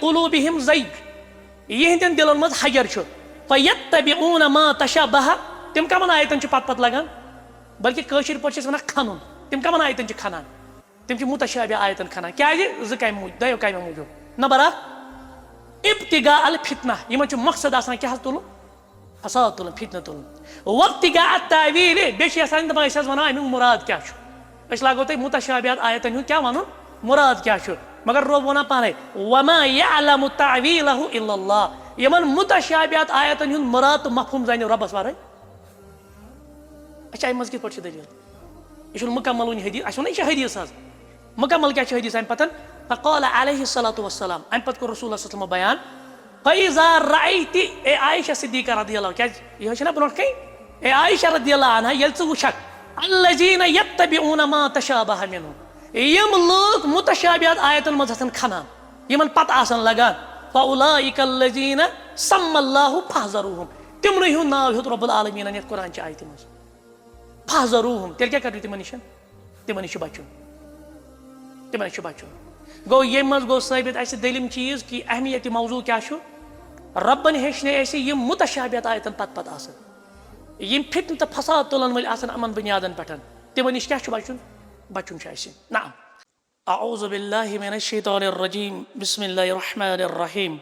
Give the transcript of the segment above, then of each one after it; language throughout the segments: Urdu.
قُلُوبِهِمْ زَيْغٌ یِہنٛدٮ۪ن دِلن منٛز حجر چھُ فَيَتَّبِعُونَ مَا تَشَابَهَ تِم کمن آیتن چھِ پتہٕ لگان بلکہِ کٲشِر پٲٹھۍ چھِ أسۍ ونان کھنُن تِم کمن آیتن چھِ کھنان تِم چھِ مُتشابہ آیتن کھنان کیازِ زٕ کامہِ موٗجوٗب دۄیو کامیو موٗجوٗب نمبر اکھ ابتغاء الفتنہ یِمن چھُ مقصد آسان کیاہ حظ تُلُن فساد تُلُن فتنہٕ تُلُن وابتغاء التأویل بیٚیہِ چھِ یژھان دپان أسۍ حظ ونو امیُک مُراد کیاہ چھُ أسۍ لاگو تۄہہِ مُتشابہات آیتن ہُنٛد کیاہ ونُن مُراد کیاہ چھُ مگر رۄب وَنان پانے وما یعلم تأویلہ الا اللہ یِمن مُتشابہات آیتن ہُنٛد مُراد تہٕ مفہوم زانہِ رۄبس ورٲے اچھا امہِ منٛز کِتھ پٲٹھۍ چھِ دٔلیٖل یہِ چھُنہٕ مُکمل وُنہِ حدیٖث اَسہِ ووٚن یہِ چھِ حدیٖث حظ مُکمل کیاہ چھُ حدیٖث امہِ پتہٕ فقال علیہ الصلاۃ والسلام امہِ پتہٕ کوٚر رسول صلی اللہ علیہ وسلمو بیان فإذا رأيتِ اے عائشہ صدیقہ رضی اللہ کیازِ یہِ حظ چھِ نا برونٛٹھ کَنۍ اے عائشہ رضی اللہ عنہا ییٚلہِ ژٕ وٕچھکھ الذین یتبعون ما تشابہ منہ یِم لُکھ مُتشابہات آیتن منٛز آسان کھنان یِمن پتہٕ آسان لگان فاولئک الذین سمى اللہ فاحذروہم تِمنٕے ہُنٛد ناو ہیوٚت رۄب العالمیٖنن یتھ قرآن چہِ آیتہِ منٛز فاحذروہم تیٚلہِ کیاہ کٔرِو تِمن نِش تِمن نِش چھُ بچُن تِمن نِش چھُ بچُن گوٚو ییٚمہِ منٛز گوٚو ثٲبت اسہِ دٔلیٖم چیٖز کہِ اہمیت موضوٗع کیاہ چھُ رۄبن ہیٚچھنٲے اسہِ یِم مُتشابہات آیتن پتہٕ آسان یِم فتنہٕ تہٕ فساد تُلن وٲلۍ آسان یِمن بُنیادن پٮ۪ٹھ تِمن نِش کیاہ چھُ بچُن بچُن چھُ اسہِ نعم اعوذ باللہ من الشیطان الرجیم بسم اللہ الرحمن الرحیم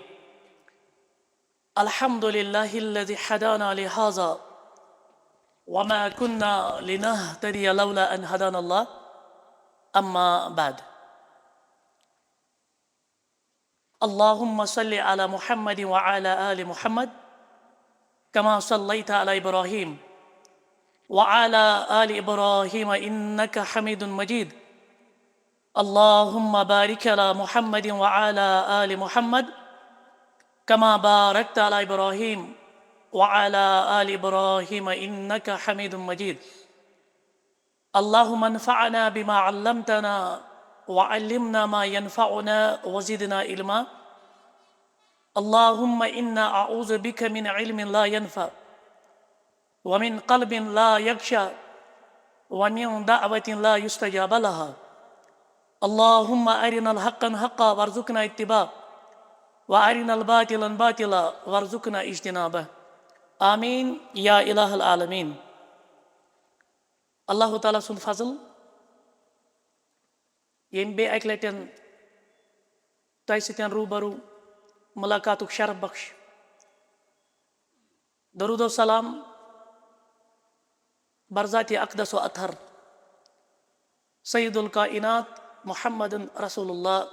الحمد للہ الذی ہدانا لہذا وما كنا لنهتدي لولا ان هدانا الله اما بعد اللهم صل على محمد وعلى آل محمد كما صليت على إبراهيم وعلى آل إبراهيم إنك حميد مجيد اللهم بارك على محمد وعلى آل محمد كما باركت على إبراهيم وعلى آل إبراهيم إنك حميد مجيد اللهم انفعنا بما علمتنا وعلمنا ما ينفعنا وزدنا علما اللهم إنا أعوذ بك من علم لا ينفع ومن قلب لا يخشى ومن دعوة لا يستجاب لها اللهم أرنا الحق حقا وارزقنا اتباعه وأرنا الباطل باطلا وارزقنا اجتنابه آمين يا إله العالمين الله تعالى سُنٛد فضل ییٚمۍ بیٚیہِ اَکہِ لَٹٮ۪ن تۄہہِ سۭتۍ روٗبروٗ مُلاقاتُک شرف بخش درود و سلام برذاتِ اقدس و اطہر سید الکائنات محمد رسول اللہ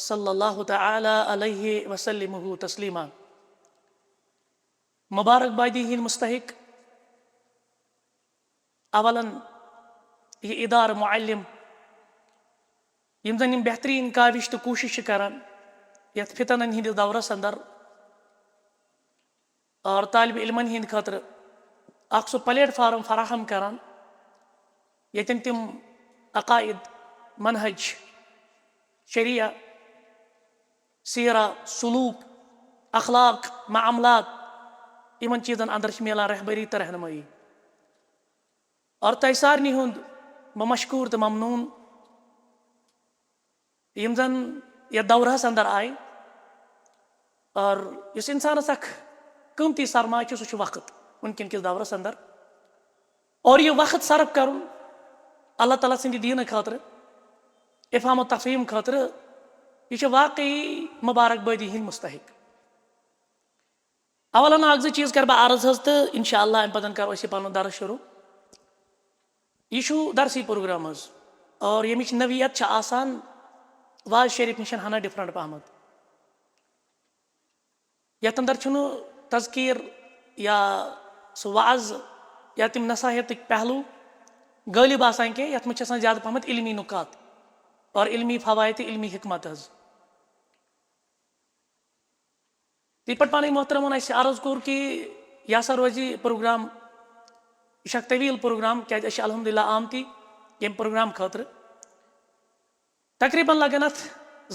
صلی اللہ تعالیٰ علیہ وسلم تسلیما مبارک بادی ہِنٛدۍ مستحق اولن یہِ اِدارٕ معلم یِم زن یِم بہتریٖن کاوِش تہٕ کوٗشِش چھِ کران یتھ فتنن ہِنٛدِس دورس انٛدر اور طالبہِ علمن ہِنٛدِ خٲطرٕ اکھ سُہ پلیٹ فارم فراہم کران ییٚتٮ۪ن تِم عقائد منہج شریعہ سیرہ سلوٗک اخلاق معاملات یِمن چیٖزن انٛدر چھِ مِلان رہبری تہٕ رہنمٲیی اور تۄہہِ سارنٕے ہُنٛد بہٕ مشکوٗر تہٕ ممنوٗن یِم زن یتھ دورس انٛدر آیہِ اور یُس انسانس اکھ قۭمتی سرمایہِ چھُ سُہ چھُ وقت وٕنکیٚن کِس دورس انٛدر اور یہِ وقت صرف کرُن اللہ تعالیٰ سٕنٛدِ دیٖنہٕ خٲطرٕ افہام و تفہیٖم خٲطرٕ یہِ چھُ واقعی مُبارک بٲدی ہِنٛدۍ مستحق اولن اکھ زٕ چیٖز کرٕ بہٕ عرض حظ تہٕ انشاء اللہ امہِ پتہٕ کرو أسۍ یہِ پنُن درس شروٗع یہِ چھُ درسی پروگرام حظ اور ییٚمِچ نوعیت چھِ آسان واز شریف نِش ہنا ڈفرنٹ پہمتھ یتھ انٛدر چھُنہٕ تذکیٖر یا سُہ واز یا تِم نصاحتٕکۍ پہلوٗ غٲلب آسان کینٛہہ یتھ منٛز چھِ آسان زیادٕ پہمتھ علمی نُکات اور علمی فوایِد تہٕ علمی حکمت حظ تِتھ پٲٹھۍ پنٕنۍ محترمن اسہِ عرض کوٚر کہِ یہِ ہسا روزِ پروگرام یہِ چھُ اکھ طویٖل پروگرام کیازِ أسۍ چھِ الحمدُاللہ آمتی ییٚمہِ پروگرام خٲطرٕ تقریٖبن لگن اتھ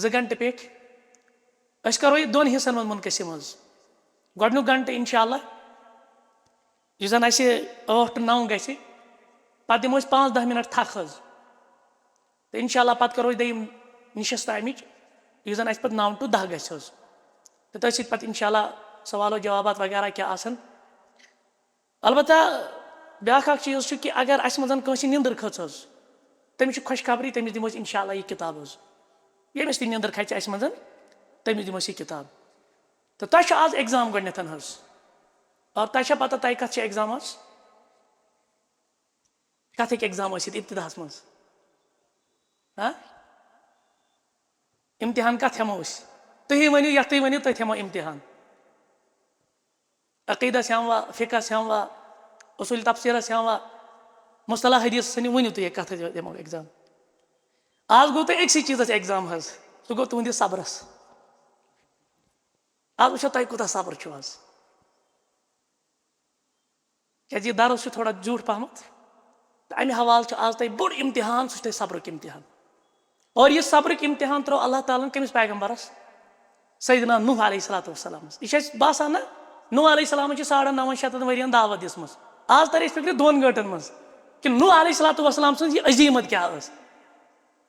2 گنٹہٕ پیٚٹھۍ أسۍ کرو یہِ 2 حِصن منٛز مُنقسِم حظ گۄڈنیُک گنٹہٕ انشاء اللہ یُس زن اسہِ 8 ٹُو 9 گژھِ پتہٕ دِمو أسۍ 5-10 مِنٹ تھکھ حظ تہٕ انشاء اللہ پتہٕ کرو أسۍ دوٚیِم نِشست امِچ یُس زَن اَسہِ پَتہٕ 9 to 10 گژھِ حظ تہٕ تٔتھۍ سۭتۍ پَتہٕ اِنشاء اللہ سوالو جوابات وغیرہ کیٛاہ آسَن البتہ بیٛاکھ اَکھ چیٖز چھُ کہِ اگر اَسہِ منٛز کٲنٛسہِ نیٚنٛدٕر کھٔژ حظ تٔمِس چھِ خۄشخبری تٔمِس دِمو أسۍ اِنشاء اللہ یہِ کِتاب حظ ییٚمِس تہِ نیٚنٛدٕر کھَژِ اَسہِ منٛز تٔمِس دِمو أسۍ یہِ کِتاب تہٕ تۄہہِ چھُ آز اٮ۪کزام گۄڈنٮ۪تھ حظ تۄہہِ چھا پَتہ تۄہہِ کَتھ چھِ اٮ۪کزام حظ کَتھ ہیٚکہِ اٮ۪کزام ٲسِتھ اِبتِداہَس منٛز اِمتِحان کَتھ ہٮ۪مو أسۍ تُہی ؤنِو یَتھ تُہۍ ؤنِو تٔتھۍ ہٮ۪مو اِمتِحان عقیٖدَس ہٮ۪موا فِقَس ہٮ۪موا اصوٗل تفسیٖرَس ہٮ۪موا مُصطلح حدیٖثَس ؤنِو تُہۍ کَتھ دِمو اٮ۪کزام آز گوٚو تۄہہِ أکسٕے چیٖزَس اٮ۪کزام حظ سُہ گوٚو تُہنٛدِس صبرَس آز وٕچھو تۄہہِ کوٗتاہ صبر چھُ آز کیٛازِ یہِ دَرٕس چھُ تھوڑا زیوٗٹھ پَہمَتھ تہٕ اَمہِ حوالہٕ چھُ آز تۄہہِ بوٚڑ اِمتِحان سُہ چھُ تۄہہِ صبرُک اِمتِحان اور یہِ صبرُک اِمتِحان ترٛوو اللہ تعالیٰ ہَن کٔمِس پیغمبرَس سیدنا نوح علیہ الصلاتُ وسلامَس یہِ چھِ اَسہِ باسان نہ نوح علیہ السلامَن چھِ 950 ؤرۍیَن دعوت دِژمٕژ آز تَرِ اَسہِ فِکرِ 2 گٲنٛٹَن منٛز کہِ نوح علیہ الصلاتُ وسلام سٕنٛز یہِ عظیٖمت کیٛاہ ٲس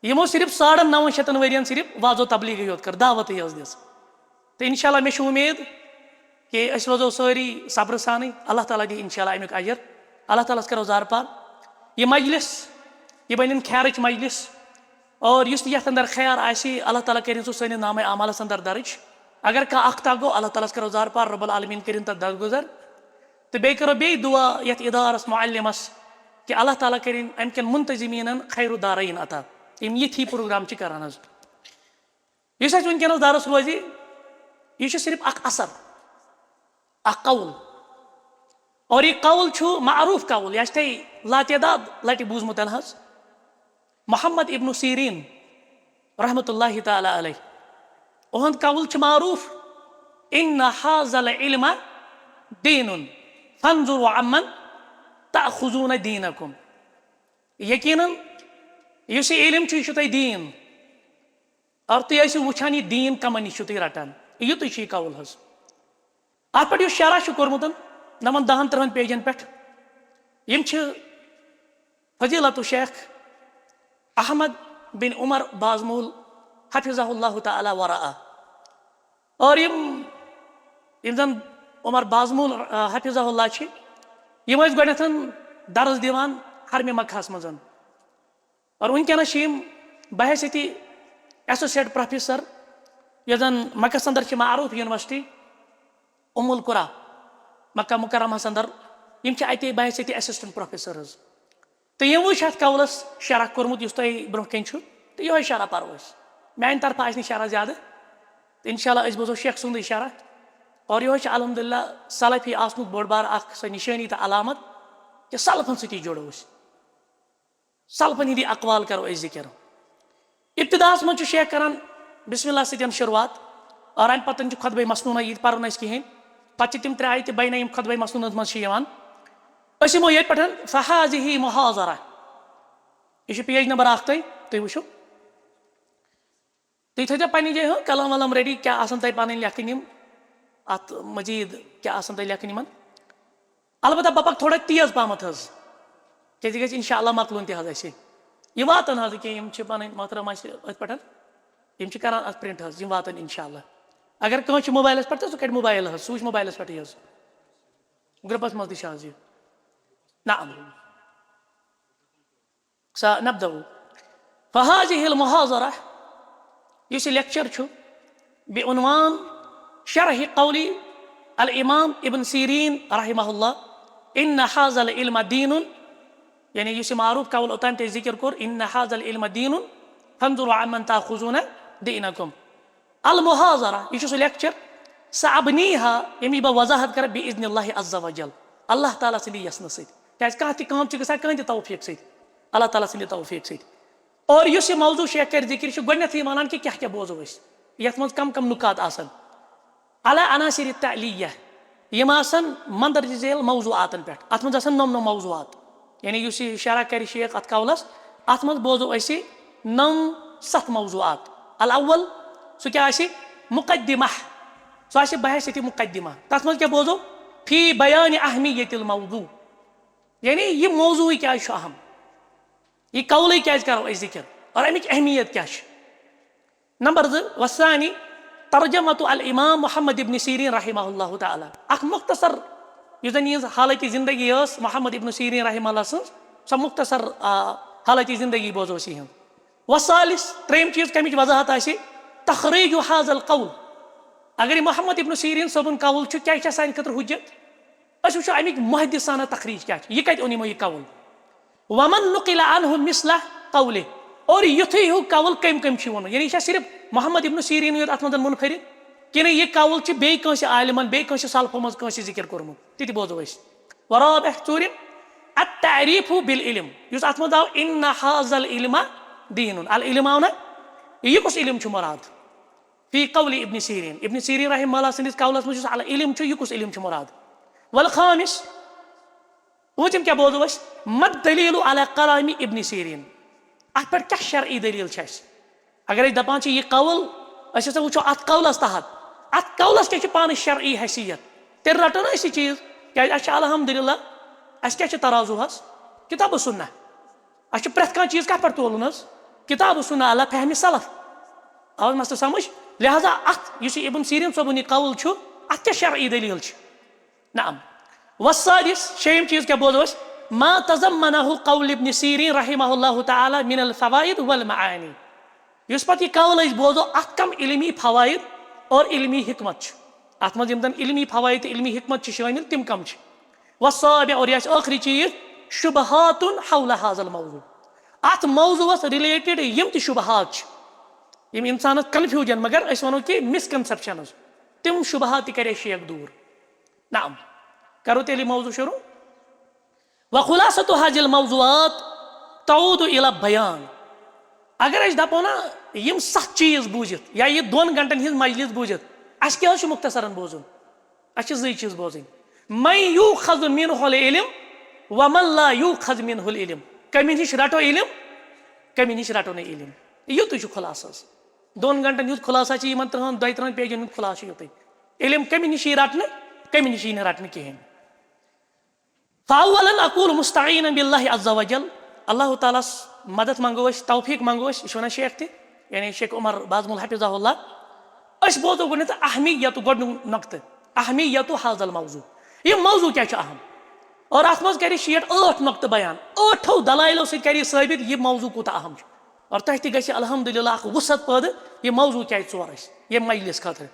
یِمو صرف 950 ؤرۍیَن صرف واضو تبلیٖغٕے یوت کٔر دعوتٕے یٲژ دِژ تہٕ اِنشاء اللہ مےٚ چھُ اُمید کہِ أسۍ روزو سٲری صبرٕ سانٕے اللہ تعالیٰ دِ اِنشاء اللہ اَمیُک اجر اللہ تعالیٰ ہَس کَرو زارپار یہِ مجلِس یہِ بَنن خیرٕچ مجلِس اور یُس تہِ یَتھ اَندَر خیر آسہِ اللہ تعالیٰ کٔرِنۍ سُہ سٲنِس نامے اعمالَس اَندَر درٕج اگر کانٛہہ اخطا گوٚو اللہ تعالیٰ ہَس کَرو زارپار رۄب العالمیٖن کٔرِنۍ تَتھ درگُزر تہٕ بیٚیہِ کَرو بیٚیہِ دُعا یَتھ اِدارَس معلِمَس کہِ اللہ تعالیٰ کٔرِنۍ اَمہِ کٮ۪ن مُنتظمیٖنَن خیرُ دارعیٖن عطا یِم یِتھی پروگرام چھِ کَران حظ یُس اَسہِ وٕنکٮ۪نَس دَرس روزِ یہِ چھُ صرف اکھ اثر اکھ قول اور یہِ قول چھُ معروٗف قول یہِ آسہِ تۄہہِ لاتعداد لَٹہِ بوٗزمُت حظ محمد ابن سیٖریٖن رحمتہ اللہ تعالیٰ علیہ اُہُنٛد قول چھُ معروٗف اِنَّ حاظَ العلمَ دیٖنُن فانظُروا عَمَّن تأخُذوٗنَ دیٖنَکُم یقیٖنن یُس یہِ علم چھُ یہِ چھُ تۄہہِ دیٖن اور تُہۍ ٲسِو وٕچھان یہِ دیٖن کَمَن نِش چھُو تُہۍ رَٹان یِتُے چھُ یہِ قول حظ اَتھ پٮ۪ٹھ یُس شرح چھُ کوٚرمُت 10-13 پیجَن پٮ۪ٹھ یِم چھِ فضیٖلتُ شیخ احمد بِن عمر بازمول حفظہ اللہ تعالیٰ ورعہ اور یِم زَن عمر بازمول حفظہ اللہ چھِ یِم ٲسۍ گۄڈنٮ۪تھ درس دِوان حرمِ مکہَس منٛز اور وٕنکٮ۪نَس چھِ یِم بحیثیتی ایسوسیٹ پروفیسر یۄس زَن مکہَس اَندَر چھِ معروٗف یونیورسٹی القرا مکہ مُکرمَس اَندَر یِم چھِ اَتہِ بحیثیتی ایسسٹنٹ پروفیسر حظ تہٕ یِم وٕچھ اَتھ قولَس شرح کوٚرمُت یُس تۄہہِ برونٛہہ کَنۍ چھُ تہٕ یِہوے شرح پَرو أسۍ میٛانہِ طرفہٕ آسہِ نہٕ شرح زیادٕ تہٕ اِنشاء اللہ أسۍ بوزو شیخ سُنٛدُے شرح اور یِہوے چھُ الحمدُاللہ سلفی آسنُک بوٚڑ بارٕ اکھ سۄ نِشٲنی تہٕ علامت کہِ سلفن سۭتی جُڑو أسۍ سلفن ہِنٛدی اقوال کَرو أسۍ ذِکِر اِبتِداہَس منٛز چھُ شیخ کران بسم اللہ سۭتۍ شُروعات اور اَمہِ پَتہٕ چھُ خۄطبے مسنوٗنہ یہِ تہِ پَرُن اَسہِ کِہینۍ پَتہٕ چھِ تِم 3 آیتہِ بینہ یِم خۄطبے مسنوٗنَس منٛز چھِ یِوان أسۍ یِمو ییٚتہِ پٮ۪ٹھ فہاظِہی محاظرہ یہِ چھُ پیج نمبر 1 تُہۍ وٕچھِو تُہۍ تھٲیزیو پنٛنہِ جایہِ قلم ولم ریڈی کیٛاہ آسان تۄہہِ پَنٕنۍ لیکھٕنۍ یِم اَتھ مٔزیٖد کیٛاہ آسان تۄہہِ لیکھٕنۍ یِمن البتہ بہٕ پَکہٕ تھوڑا تیز پہمتھ حظ کیٛازِ یہِ گژھِ اِنشاء اللہ مۄکلُن تہِ حظ اَسہِ یہِ واتَن حظ کینٛہہ یِم چھِ پَنٕنۍ محترم اَسہِ أتھۍ پٮ۪ٹھ یِم چھِ کران اَتھ پرٛنٹ حظ یِم واتَن اِنشاء اللہ اگر کٲنٛسہِ چھُ موبایلَس پٮ۪ٹھ تہٕ سُہ کَڑِ موبایل حظ سُہ وٕچھِ موبایلَس پٮ۪ٹھٕے حظ گرُپَس منٛز تہِ چھِ حظ یہِ نبدأ فهذه المحاضرة یُس یہِ لیکچر چھُ بعنوان شرح قول الامام ابن سیٖریٖن رحمہ اللہ ان هذا العلم دین یعنی یُس یہِ معروٗف قول اوٚتام تۄہہِ ذِکِر کوٚر ان هذا العلم دین فانظروا عمن تأخذون دینکم المحاضرہ یہِ چھُ سُہ لیکچر سأبنیہا ییٚمِچ بہٕ وضاحت کرٕ بإذن اللہ عز وجل اللہ تعالیٰ سٕنٛدِ یَژھنہٕ سۭتۍ کیٛازِ کانٛہہ تہِ کٲم چھِ گژھان کٕہٕنۍ تہِ توفیٖق سۭتۍ اللہ تعالیٰ سٕنٛدِ توفیٖق سۭتۍ اور یُس یہِ موضوٗع شیخ کَرِ ذِکِر یہِ چھُ گۄڈنٮ۪تھٕے وَنان کہِ کیٛاہ کیٛاہ بوزو أسۍ یَتھ منٛز کَم نُکات آسن علی عناصر تعلیہ یِم آسن مندرجہِ ذیل موضوٗعاتن پٮ۪ٹھ اَتھ منٛز آسن 9 موضوٗعات یعنی یُس یہِ شرح کَرِ شیخ اَتھ قولس اَتھ منٛز بوزو أسۍ 7 موضوٗعات الاول سُہ کیٛاہ آسہِ مُقدمہ سُہ آسہِ بحیثیتی مُقدمہ تَتھ منٛز کیٛاہ بوزو فی بیانِ اہمیت الموضوٗع یعنی یہِ موضوٗعے کیٛازِ چھُ اہم یہِ قولٕے کیٛازِ کَرو أسۍ ذِکِر اور اَمِچ اہمیت کیٛاہ چھِ نمبر 2 والثاني ترجمة الإمام محمد ابن سيرين رحمه الله تعالى أخ مختصر يزن حالتي زندگی يس محمد ابن سيرين رحمه الله سن مختصر حالتي زندگی بوزو سيهم. والثالث تريم چیز کمچ وضاحت آسي تخريج هذا القول اگر محمد ابن سيرين صبن قول چھ کیا چھ سان خطر حجت اس وچھ امیک محدثانہ تخریج کیا یہ کت اونیمو یہ قول ومن نقل عنه مثل قوله اور یتھی ہو قول کم کم چھ ون یعنی صرف محمد ابن سيرين یوت اتمن منفرد کہ یہ قول چھ بے کنس عالمن بے کنس سلف مز کنس ذکر کرمو تتی بوزو اس. ورابع ژوٗرِم التعريف بالعلم یس اتمن آو ان هذا العلم دين العلم آو نا یہ کس علم چھ مراد في قول ابن سيرين ابن سيرين رحمه الله سندس قولس مجھ على علم چھ یہ کس علم چھ مراد. والخامس وجم کیا بوزو اس ما الدليل على كلام ابن سيرين ات پر کیا شرعی دلیل چھ اگر دپان چھ یہ قول اس وچھو ات قولس تحت ات قولس کیا پان شرعی حیثیت تیل رٹن اسی چیز کیا الحمدللہ اس کیا ترازو حس کتاب و سنہ اس پریت کان چیز کت پر تولن حس کتاب و سنہ اللہ فہم سلف آواز مسئلہ سمجھ لہذا ات یس ابن سیرین صبن یہ قول چھ ات کیا شرعی دلیل چھ. نعم. والسادس شیم چیز کیا بولو اس ما تضمنه قول ابن سیرین رحمه الله تعالی من الفوائد والمعانی یس پت یہ قول اس بوزو ات کم علمی فوائد اور علمی حکمت چھ ات مز یم علمی فوائد علمی حکمت چھ شامل تم کم چھ. والسابع اور یہ آخری چیز شبہات حول هذا الموضوع ات موضوعس ریلیٹڈ یم تہ شبہات چھ یم انسانس کنفیوجن مگر اس ونو کہ مسکنسپشنز تم شبہات کرے شیخ دور. نعم. کرو تیلی موضوع شروع. وخلاصة هذه الموضوعات تعود الى البيان اگر اس دپو نا یم 7 چیز بوزت یا یہ 2 گھنٹن ہز مجلس بوزت اس کیا چھ مختصرن بوزن اس چھ 2 چیز بوزن من یؤخذ منه العلم ومن لا یؤخذ منه العلم کمی نش رٹو علم کمی نش رٹو نہ علم یہ تو چھ خلاصہ 2 گھنٹن ہز خلاصہ چھ یمن 3 پیجن خلاصہ یوت علم کمی نش رٹن کمی نش نہ رٹن کہن. فاولا اقول مستعینا بالله عز وجل اللہ تعالی مدد منگو اس توفیق منگو اس ونان شیخ تہ یعنی شیخ عمر بازمل حفظہ اللہ اس بوزو گنت اہمیت گڈ نقطہ اہمیت هذا الموضوع یہ موضوع کیا چھ اہم اور ات مز کر شیٹ 8 نقطہ بیان 8 دلائلو ست کر ثابت یہ موضوع کوتا اہم چھ اور تہ تہ گژھِ الحمدللہ اخ وسعت پد یہ موضوع کیا ژور اس یہ مجلس خاطر.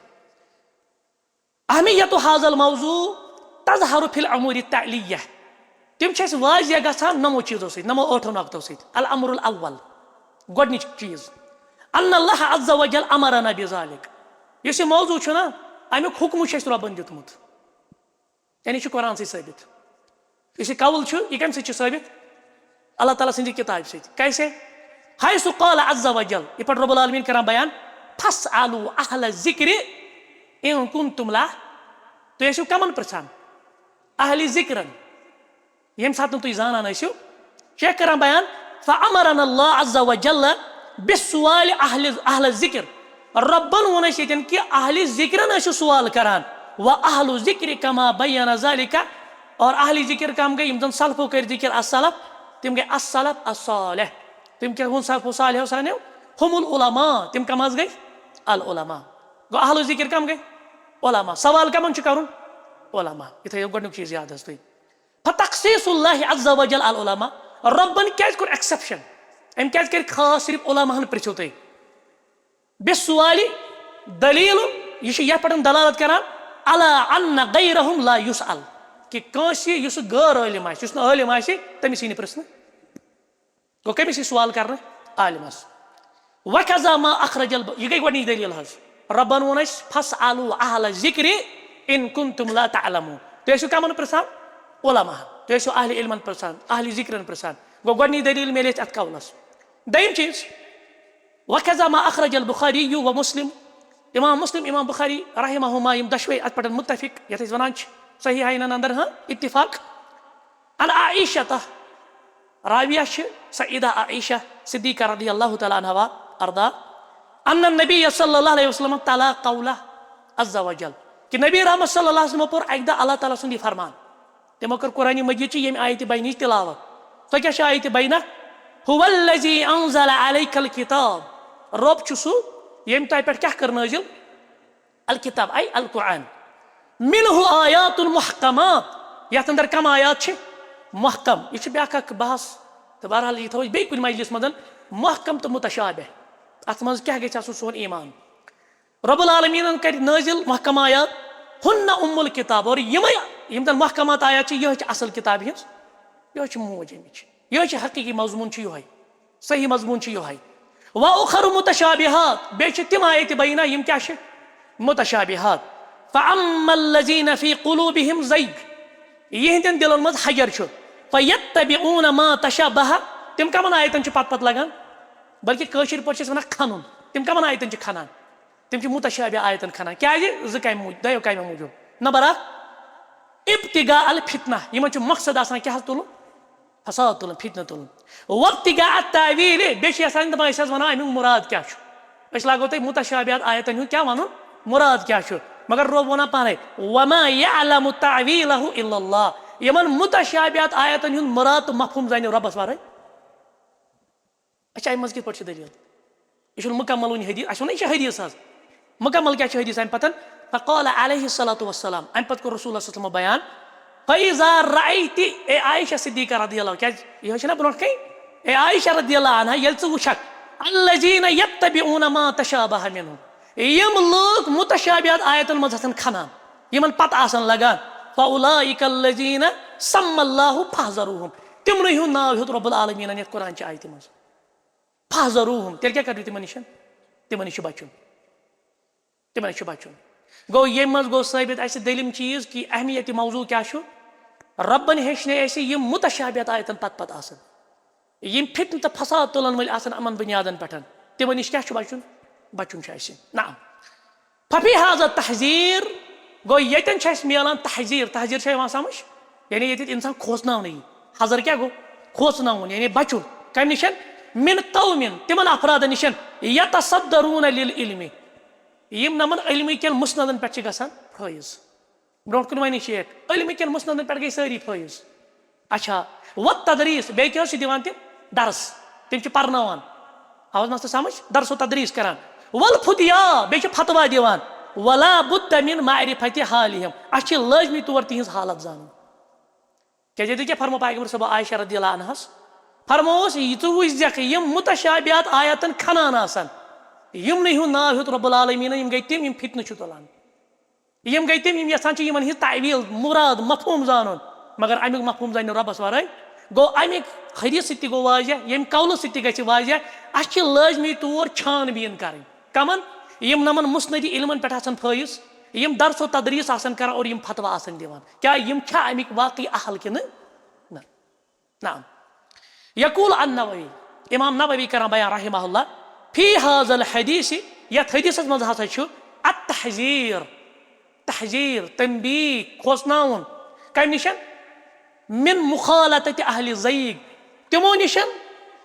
اہمیت هذا الموضوع تظہر فی الامور التعلیہ تم چھ واضح گژھان نمو چیزو ست نمو 8 نقطو ست. الامر الاول گڈنچ چیز ان اللہ عز وجل امرنا بذلك یہ موضوع چھ نا امیک حکم چھ ربن دیتمت یعنی چھ قرآن سے ثابت یہ قول چھ یہ کم سے ثابت اللہ تعالیٰ سندی کتاب سے کیسے حیث قال عز وجل یہ پر رب العالمین کران بیان فاسألوا اہل الذکر ان کنتم لا تو یہ کمن پرچھان اہل ذکرن یم سات تھی زانان ٲسِو شیخ کران بیان فامرنا اللہ عز وجل بالسؤال اہل الذکر ربن ون اس یتن کہ اہل ذکرن ٲسِو سوال کران و اہل الذکر کما بیان ذلك اور اہل ذکر کم گئی یم زن سلفو کر ذکر السلف تم گئی السلف الصالح تم کیا ہون سلف صالح سانیو هم العلماء تم کم از گئی العلماء گو اہل ذکر کم گئی علماء سوال کمن چھ کرن علماء یہ تھیو گڈنیک چیز یاد اس تھی. فتخصیص اللہ عز وجل العلماء ربن کیا کر ایکسپشن ام کیا کر خاص صرف علماء پرچھو تھی بالسؤال دلیل یہ پٹن دلالت کران على ان غیرهم لا يسأل کہ کانسی یس غیر علم آس یس علم آس تمس سی پرسن گو کمس سوال کرنا عالمس. وکذا ما اخرج یہ گئی گڈنیچ دلیل حظ ربن ون اس فاسألوا اہل الذکر ان کنتم لا تعلمون تو یہ کمن پرسان علماء تو یہ اہل علمن پرسان اہل ذکرن پرسان گو گڈنی دلیل میلے ات قولس. دیم چیز وکذا ما اخرج البخاری ومسلم امام مسلم امام بخاری رحمہما یم دشوے ات پٹن متفق یت اس ونان صحیحین اندر ہاں اتفاق ان عائشہ راویہ سیدہ عائشہ صدیقہ رضی اللہ تعالی عنہا ارضا ان النبی صلی اللہ علیہ وسلم تعالی قولہ عز وجل کہ نبی رحمت صلی اللہ علیہ وسلم پر اکدہ اللہ تعالیٰ سندی فرمان تمو کر قرآن مجید چی یم آیت بینیچ تلاوت تو کیا آیت بینہ هو الذی انزل علیک الکتاب رب چھ سو يم تۄہہِ پٮ۪ٹھ کیٛاہ کٔر نٲزِل الکِتاب اے القرآن منہُ آیات محکمات یَتھ اندر کم آیات چھِ محکم یہِ چھُ بیٛاکھ اکھ بحث تہٕ بہرحال یہِ تھاوو أسۍ بیٚیہِ کُنہِ مجلِس منٛز محکم تہٕ مُتشابہ اَتھ منٛز کیٛاہ گژھِ آسُن سون ایٖمان رۄب العالمیٖنن کَرِ نٲزِل محکم آیات ہُنَّ اُم الکِتاب اور یِمے یِم زن محکمات آیات چھِ یِہوے چھِ اصل کِتابہِ ہِنٛز یِہوے چھِ موج اَمِچ یِہوے چھِ حقیٖقی مضموٗن چھُ یِہوے صحیح مضموٗن چھُ یِہوے وَأُخَرُ مُتشابِہات بیٚیہِ چھِ تِم آیتہِ بینہ یِم کیٛاہ چھِ مُتشابِہات فَأَمَّا الَّذِينَ فِي قُلُوبِهِمْ زَيْغٌ یِہنٛدٮ۪ن دِلن منٛز حجر چھُ فَيَتَّبِعُونَ مَا تَشَابَهَ تِم کمن آیتن چھِ پتہٕ لگان بلکہِ کٲشِر پٲٹھۍ چھِ أسۍ وَنان کھنُن تِم کمن آیتن چھِ کھنان تِم چھِ مُتشابہ آیتن کھنان کیٛازِ زٕ کامہِ موٗجوٗب دۄیو کامیو موٗجوٗب نمبر اکھ ابتِغاء الفتنہ یِمن چھُ مقصد آسان کیٛاہ حظ تُلُن فساد تُلُن فتنہٕ تُلُن وابتغاء التأویٖل بیٚیہِ چھِ یژھان دپان أسۍ حظ وَنو امیُک مُراد کیٛاہ چھُ أسۍ لاگو تۄہہِ مُتشابہات آیتن ہُنٛد کیٛاہ وَنُن مُراد کیٛاہ چھُ مگر رۄب وَنان پانے وما یعلم تأویٖلہ الا اللہ یِمن مُتشابہات آیتن ہُنٛد مُراد تہٕ مفہوٗم زانہِ رۄبس ورٲے اچھا امہِ منٛز کِتھ پٲٹھۍ چھِ دٔلیٖل یہِ چھُنہٕ مُکمل وُنہِ حدیٖث اَسہِ ووٚن یہِ چھِ حدیٖث حظ مُکمل کیٛاہ چھُ حدیٖث امہِ پتہٕ فقال علیہ الصلاۃ والسلام امہِ پتہٕ کوٚر رسوٗل صلی اللہ علیہ وسلمو بیان فإذا رأیتِ اے عایشہ صدیقہ رضی اللہ کیٛازِ یِہوے چھُنہ برونٛٹھ کَنہِ اے عایشہ رضی اللہ عنہا ییٚلہِ ژٕ وٕچھکھ الذین یتبعون ما تشابہ منہ یِم لُکھ مُتشابہات آیتن منٛز آسان کھنان یِمن پتہٕ آسان لگان فاولئک الذین سمى اللہ فاحذروہم تِمنٕے ہُنٛد ناو ہیوٚت رۄب العالمیٖنن یتھ قرآن چہِ آیتہِ منٛز فاحذروہم تیٚلہِ کیٛاہ کٔرِو تِمن نِش تِمن نِش چھُ بچُن تِمن نِش چھُ بچُن گوٚو ییٚمہِ منٛز گوٚو ثٲبت اسہِ دٔلیٖم چیٖز کہِ اہمیت موضوٗع کیٛاہ چھُ رۄبن ہیٚچھنٲے اسہِ یِم مُتشابہات آیتن پتہٕ پتہٕ آسان یِم فتنہٕ تہٕ فساد تُلن وٲلۍ آسان یِمن بُنیادن پٮ۪ٹھ تِمن نِش کیٛاہ چھُ بچُن بچُن چھُ اسہِ نعم ففی حاظہ تحذیٖر گوٚو ییٚتٮ۪ن چھُ اسہِ مِلان تحذیٖر تحذیٖر چھا یِوان سمجھ یعنی ییٚتٮ۪تھ انسان کھوژناونہٕ یی حذر کیٛاہ گوٚو کھوژناوُن یعنی بچُن کمہِ نِش من قومن تِمن افرادن نِش یتصدرون للعلم یِم نمن علمہٕ کٮ۪ن مُسندن پٮ۪ٹھ چھِ گژھان فٲیض برونٛٹھ کُن وَنہِ شیخ علمہٕ کٮ۪ن مُسندن پٮ۪ٹھ گٔے سٲری فٲیض اچھا وتدریٖس بیٚیہِ کیٛاہ حظ چھِ دِوان تِم درس تِم چھِ پرناوان آواز مستہٕ سمجھ درس و تدریٖس کران والفتیا بیٚیہِ چھِ فتوا دِوان ولا بد من معرفت حالہم اَسہِ چھِ لٲزمی طور تِہنٛز حالت زانُن کیٛازِ ییٚتہِ کیٛاہ فرمو پیغمبر صٲبہ عایشہ رضی اللہ عنہس فرمووُس ژٕ وٕچھزٮ۪کھ یِم مُتشابہات آیتن کھنان آسان یِمنٕے ہُنٛد ناو ہیوٚت رۄب العالمیٖنن یِم گٔے تِم یِم فتنہٕ چھِ تُلان یِم گٔے تِم یِم یژھان چھِ یِمن ہٕنٛز تعویٖل مُراد مفہوٗم زانُن مگر امیُک مفہوٗم زانہِ نہٕ رۄبس ورٲے گوٚو امِکۍ حدیٖث سۭتۍ تہِ گوٚو واضح ییٚمہِ قولہٕ سۭتۍ تہِ گژھِ واضح اَسہِ چھِ لٲزمی طور چھان بیٖن کرٕنۍ کمن یِم نمن مُسندی علمن پٮ۪ٹھ آسان فٲیض یِم درس و تدریٖس آسان کران اور یِم فتوا آسان دِوان کیٛاہ یِم چھا امِکۍ واقعی اہل کِنہٕ نہ یقول النووی امام نووی کران بیان رحمہ اللہ فی حاظ الحدیث یتھ حدیثس منٛز ہسا چھُ التحذیٖر تحذیٖر تنبیہ کھوژناوُن کمہِ نِش من مخالطت اہلِ زیٖغ تِمو نِش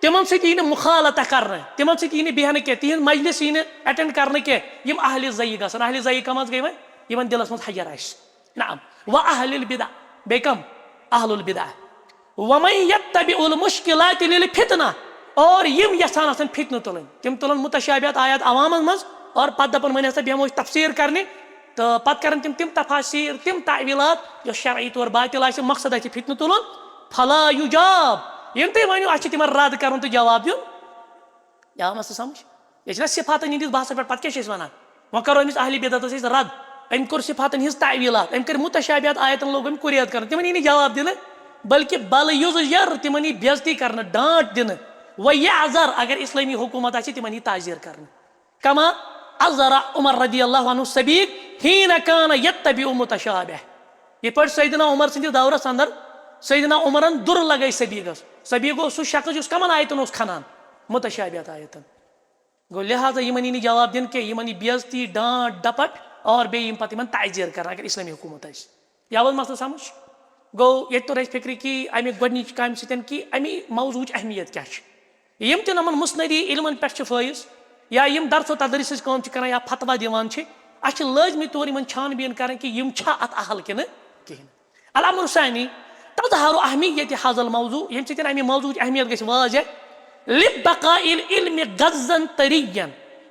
تِمن سۭتۍ یی نہٕ مُخالطہ کرنہٕ تِمن سۭتۍ یی نہٕ بیٚہنہٕ کینٛہہ تِہنٛد مجلس یی نہٕ ایٹینڈ کرنہٕ کینٛہہ یِم اہلِ زیٖغ آسان اہلِ زیٖغ کم حظ گٔے وۄنۍ یِمن دِلس منٛز حجر آسہِ نعم و اہلِ البدع بیٚیہِ کم اہل البدع ومن یتبع المشکلات للفتنہ اور یِم یژھان آسان فتنہٕ تُلٕنۍ تِم تُلن مُتشابہات آیات عوامن منٛز اور پتہٕ دپن وۄنۍ ہسا بیٚہمو أسۍ تفسیٖر کرنہِ تہٕ پتہٕ کرن تِم تفاسیٖر تِم تعویٖلات یۄس شرعی طور باطل آسہِ مقصد آسہِ فتنہٕ تُلُن فلا یُجاب ییٚلہِ تُہۍ ؤنِو اَسہِ چھُ تِمن رد کرُن تہٕ جواب دیُن یہِ آو مستہٕ سمجھ یہِ چھِنہ صفاتن ہِنٛدِس بحثس پٮ۪ٹھ پتہٕ کیٛاہ چھِ أسۍ ونان وۄنۍ کرو أمِس اہلِ بدعتس أسۍ رد أمۍ کوٚر صفاتن ہِنٛز تعویٖلات أمۍ کٔرۍ مُتشابہات آیتن لوگ أمۍ کُریت کرُن تِمن یی نہٕ جواب دِنہٕ بلکہِ بلہٕ یُزر تِمن یی بے عزتی کرنہٕ ڈانٹ دِنہٕ وۄنۍ یعذر اگر اسلٲمی حکوٗمت آسہِ تِمن یی تعزیٖر کرنہٕ کما عذر عمر رضی اللہ عنہ صدیق حین کان یتبع متشابہ یِتھ پٲٹھۍ سیدنا عمر سٕنٛدِس دورس اندر سیدنا عمرن دُر لگٲے صدیقس صدیق گوٚو سُہ شخص یُس کمن آیتن اوس کھنان مُتشابہات آیتن گوٚو لہٰذا یِمن یی نہٕ جواب دِنہٕ کینٛہہ یِمن یی بے عزتی ڈانٹ ڈپٹ اور بیٚیہِ یِم پتہٕ یِمن تعزیٖر کران اگر اسلٲمی حکوٗمت آسہِ یہِ آو حظ مسلہٕ سمجھ گوٚو ییٚتہِ توٚر اَسہِ فِکرِ کہِ اَمہِ گۄڈنِچ کامہِ سۭتۍ کہِ اَمہِ موضوٗہٕچ اہمیت کیٛاہ چھِ یِم تہِ نمن مُسندی علمن پٮ۪ٹھ چھِ فٲیض یا یِم درس و تدریٖسٕچ کٲم چھِ کران یا فتوا دِوان چھِ اَسہِ چھِ لٲزمی طور یِمن چھان بیٖن کرٕنۍ کہِ یِم چھا اتھ اہل کِنہٕ کِہینۍ الامر ثانی تظہر اہمیت حاظ الموضوع ییٚمہِ سۭتۍ اَمہِ موضوٗہٕچ اہمیت گژھِ واضح لبقاء العلم غضًا طريًّا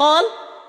قال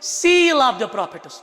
seal of the prophets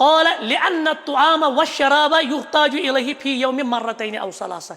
قال لأن الطعام والشراب يحتاج إليه في يوم مرتين أو ثلاثة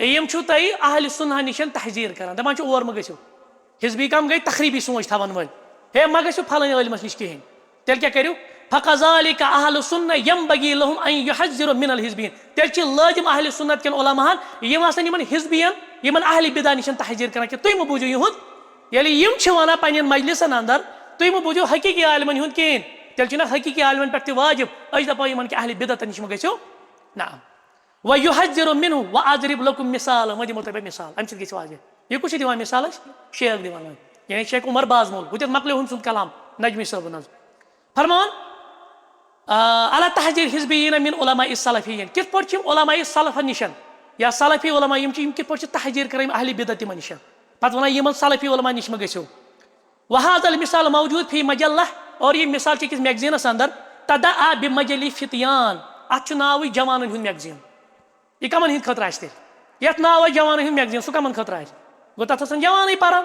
یِم چھُو تۄہہِ اہلِ سُنہ نِش تحزیٖر کران دپان چھِ اور مہ گٔژھِو حزبی کم گٔے تخریٖبی سونٛچ تھاون وٲلۍ ہے مہ گٔژھِو پھلٲنۍ عٲلمس نِش کِہینۍ تیٚلہِ کیٛاہ کٔرِو فَقَذَلِکَ اہلُ سُنہ یَنبَغی لَہُم أن یُحَذِّرُ مِنَ الحزبیٖن تیٚلہِ چھِ لٲزِم اہلِ سُنت کٮ۪ن عُلماہن یِم آسان یِمن حزبین یِمن اہلِ بِدع نِش تحزیٖر کران کہِ تُہۍ مہ بوٗزِو یِہُنٛد ییٚلہِ یِم چھِ وَنان پنٕنٮ۪ن مجلسن انٛدر تُہۍ مہ بوٗزِو حقیٖقی عالمن ہُنٛد کِہینۍ تیٚلہِ چھُنہ حقیٖقی عالمن پٮ۪ٹھ تہِ واجب أسۍ دپو یِمن کہِ اہلِ بِدعتن نِش مہ گٔژھِو نہ وَیُحَذِّرُ مِنہُ وَأَضْرِب لَکُم مِثالًا وۄنۍ دِمو تۄہہِ بہٕ مِثال اَمہِ سۭتۍ گژھِ واضح یہِ کُس چھُ دِوان مِثال اَسہِ شیخ دِوان وۄنۍ یعنی شیخ عمر بازمول ہُتٮ۪تھ مۄکلیو ہُمۍ سُنٛد کلام نجمی صٲبن حظ فرمان علی تحزیٖر حزبیٖن من علماء السلفیٖن کِتھ پٲٹھۍ چھِ یِم علماء سلفن نِش یا سلفی علما یِم چھِ یِم کِتھ پٲٹھۍ چھِ تحزیٖر کران یِم اہلِ بِدعت تِمن نِش پتہٕ ونان یِمن سلفی علما نِش مہ گٔژھِو وَہذا المثال موجوٗد فی مجلہ اور یہِ مِثال چھِ أکِس میگزیٖنس انٛدر تدعا بمجلہِ فتیان اتھ چھُ ناوٕے جوانن ہُنٛد میگزیٖن یہِ کمن ہٕنٛدۍ خٲطرٕ آسہِ تیٚلہِ یتھ ناو آسہِ جوانن ہُنٛد میگزیٖن سُہ کمن خٲطرٕ آسہِ گوٚو تتھ آسان جوانٕے پران